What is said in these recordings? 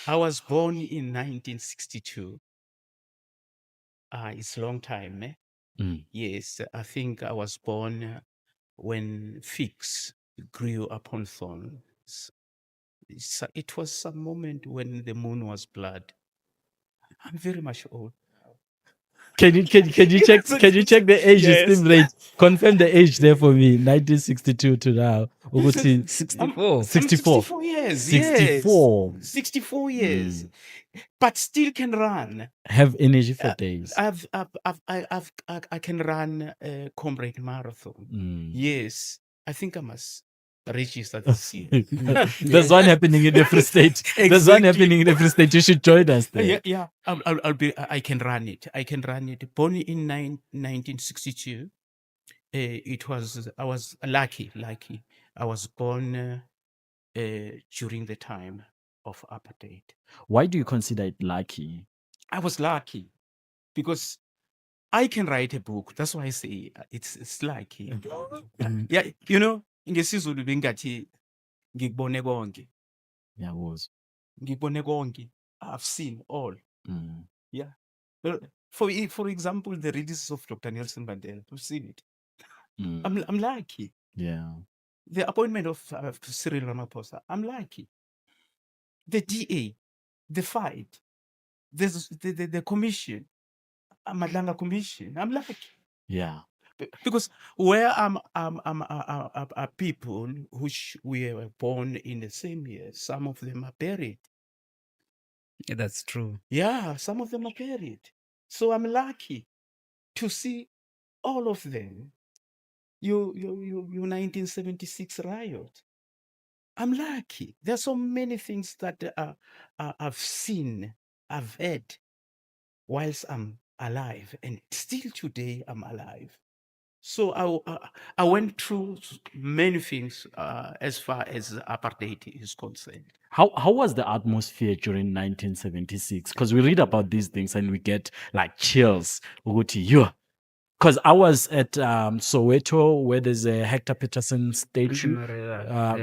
I was born in 1962. It's a long time. Mm. Yes, I think I was born when figs grew upon thorns. It was some moment when the moon was blood. I'm very much old. Can you check the age? Is Yes. still right. Confirm the age there for me. 1962 to now. Ukuthi I'm 64. 64. 64 years. Yes. 64. 64 years. But still can run. Have energy for Uh, days. I can run a Comrade Marathon. Mm. Yes. I think I must register this year. There's one happening in the Free State. There's one Exactly. happening in the Free State. You should join us there. Yeah. I'll be. I can run it. I can run it. Born in 1962. I was lucky. I was born during the time of apartheid. Why do you consider it lucky? I was lucky because I can write a book. That's why I say it's lucky. Yeah, ngesizulu bengathi ngikubone konke. Yeah, was. Ngikubone konke. I've seen all. Mm. Yeah. For example, the releases of Dr. Nelson Mandela, we've seen it. Mm. I'm lucky. Yeah. The appointment of Cyril Ramaphosa, I'm lucky. The DA, the fight, the commission, Madlanga Commission, I'm lucky. Yeah. Because where are people which were born in the same year, some of them are buried. Yeah, that's true. Yeah, some of them are buried. So I'm lucky to see all of them. You 1976 riot. I'm lucky. There's so many things that I've seen, I've heard whilst I'm alive, and still today I'm alive. So I went through many things as far as apartheid is concerned. How was the atmosphere during 1976? Because we read about these things and we get like chills. Because I was at Soweto, where there's a Hector Peterson statue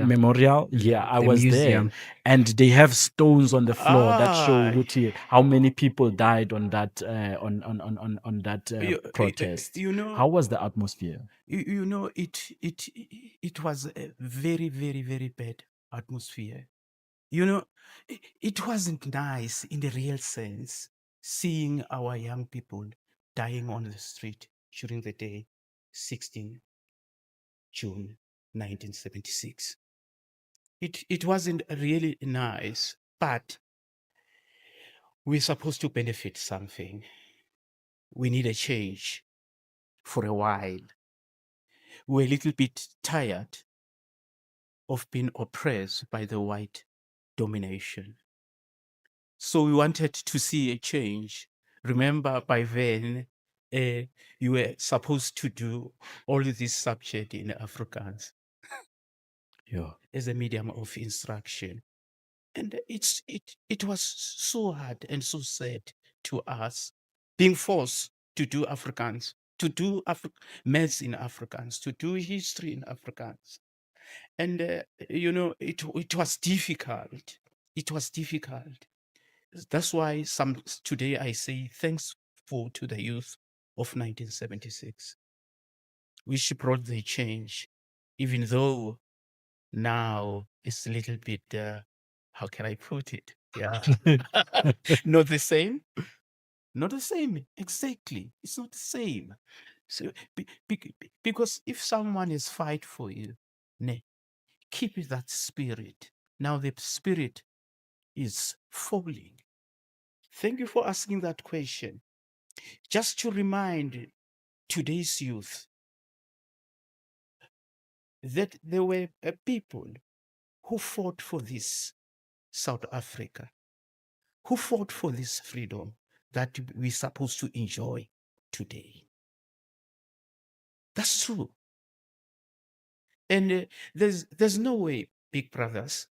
memorial. Yeah, I The was museum. there, and they have stones on the floor that show Ah, how many people died on that you, protest. you know, How was the atmosphere? you know, it was a very, very, very bad atmosphere. You know, it wasn't nice in the real sense seeing our young people dying on the street during the day, 16 June 1976. It wasn't really nice, but we're supposed to benefit something. We need a change for a while. We're a little bit tired of being oppressed by the white domination. So we wanted to see a change. Remember, by then, you were supposed to do all this subject in Afrikaans Yeah. as a medium of instruction. And it was so hard and so sad to us being forced to do Afrikaans, to do maths in Afrikaans, to do history in Afrikaans. And, it was difficult. It was difficult. That's why today I say thanks to the youth of 1976, which brought the change, even though now it's a little bit, how can I put it? Yeah. Not the same. Not the same. Exactly. It's not the same. So, because if someone is fight for you, ne, keep that spirit. Now the spirit is falling. Thank you for asking that question. Just to remind today's youth that there were people who fought for this South Africa, who fought for this freedom that we're supposed to enjoy today. That's true. And there's no way, big brothers,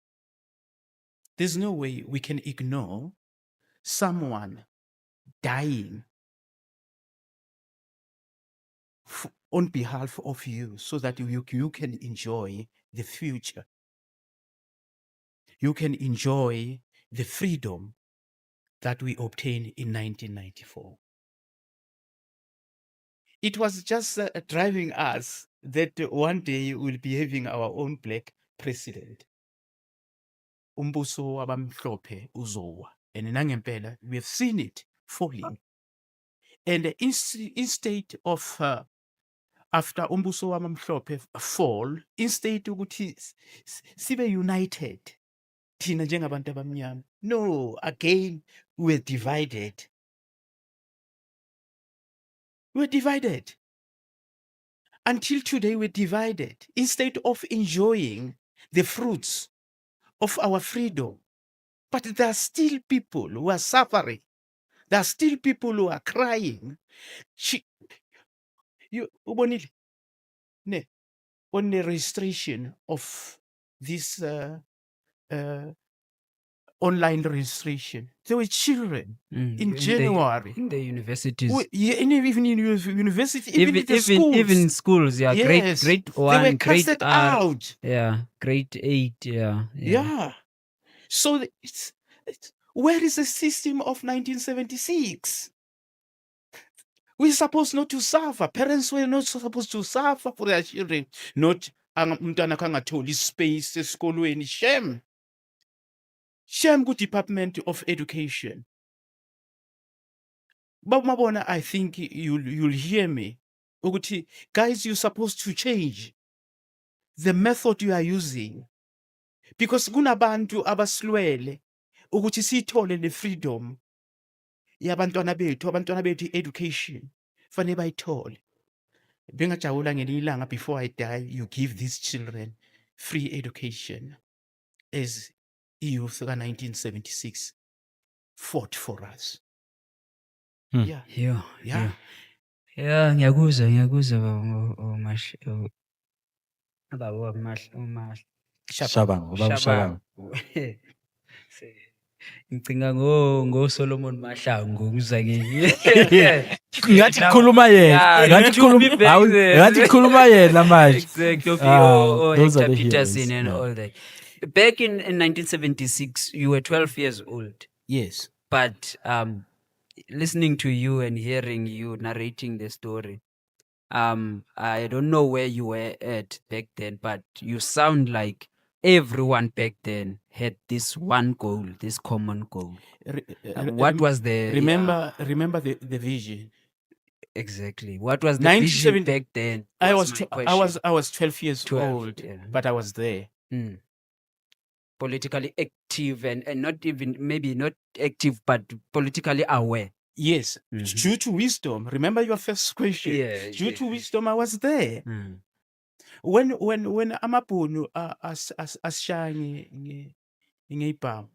there's no way we can ignore someone dying on behalf of you so that you can enjoy the future. You can enjoy the freedom that we obtained in 1994. It was just driving us that one day we'll be having our own black president. Umbuso wabamhlophe uzowa. And nangempela, we have seen it falling. And instead of after umbuso wabamhlophe fall, instead ukuthi sibe united thina njengabantu abamnyama, no, again we're divided. We're divided. Until today, we're divided. Instead of enjoying the fruits of our freedom. But there are still people who are suffering. There are still people who are crying. Ubonile, ne, on the registration of this online registration, there were children in January. in the universities, Even in university, even in the schools. even in schools, yeah, Yes, grade they 1, were grade casted R, out. yeah, grade 8, yeah. Yeah. So where is the system of 1976? We're supposed not to suffer. Parents were not supposed to suffer for their children. Not umntwana kangatholi space esikolweni. Shame. Shame good Department of Education. But Mabona, I think you'll hear me. Ukuthi, guys, you're supposed to change the method you are using. Because kunabantu abasilwele ukuthi siyithole le freedom yabantwana bethu education fanele bayithole. Bengajabula ngelinye ilanga before I die, you give these children free education as youth ka 1976 fought for us. Yeah. Yeah, Yeah. yeah, ngiyakuzwa baba Shabangu, Baba Shabangu. ngicinga ngo-Solomon Mahlangu kuza Ngathi kukhuluma yena. Ngathi kukhuluma yena manje. Exactly. Those are Hector the Peterson heroes, and yeah. all that. Back in 1976, you were 12 years old. Yes. But listening to you and hearing you narrating the story, I don't know where you were at back then, but you sound like everyone back then had this one goal, this common goal. What was the remember the vision? exactly? What was the vision 1970 back then? I was was my I was 12 years 12, old, yeah. but I was there. Mm. Politically active and not even maybe not active, but politically aware. Yes, Mhm. due to wisdom. Remember your first question. Yeah, Due to wisdom, I was there. Mm. When amabhunu asishaya ngeyibhamu,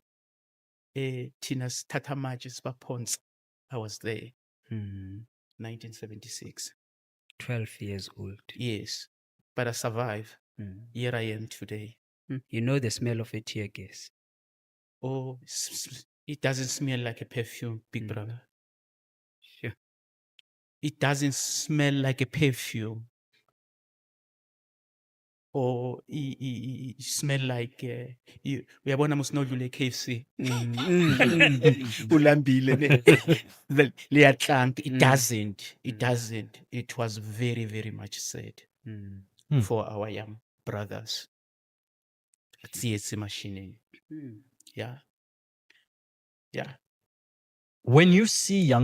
thina sithatha amatshe sibaphonsa, I was there. Mm. 1976. 12 years old. Yes, but I survived. Mm. Here I am today. You know the smell of a tear gas. Oh, it doesn't smell like a perfume, big Mm. brother. Sure. It doesn't smell like a perfume. Or it smell like uyabona musinodlula KFC ulambile liyatlank. It doesn't. It doesn't. It was very, very much said for our young brothers. It's machine. Yeah. Yeah. When you see young